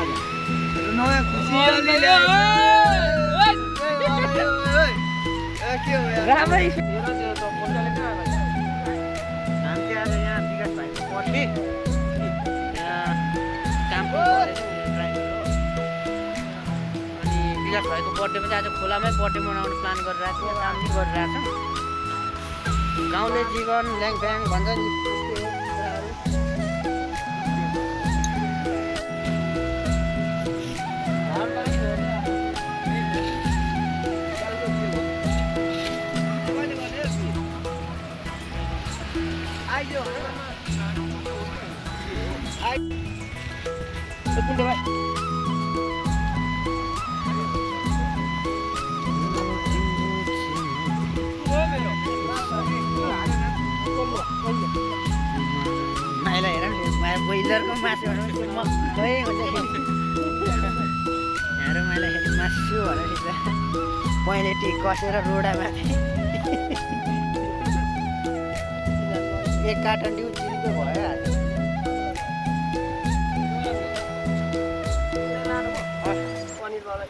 नयाँ खुसी राम्रै हामी आज यहाँ विकास भाइको बर्थडे यहाँ कामको अनि विकास भाइको बर्थडे पनि आज खोलामै बर्थडे मनाउने प्लान गरिरहेको छ काम पनि गरिरहेको छ गाउँले जीवन ल्याङफ्याङ भन्छ नि त्यस्तै हो कुराहरू कुन्टे भाइ माइला हेर न ब्रोइलरको मासुहरू मकै हुन्छ हेर माइला हेर मासु भनेर पहेँलेटी कसेर रोडामाथि एक कार्टन डिउ चिरीको भयो पनिरवाला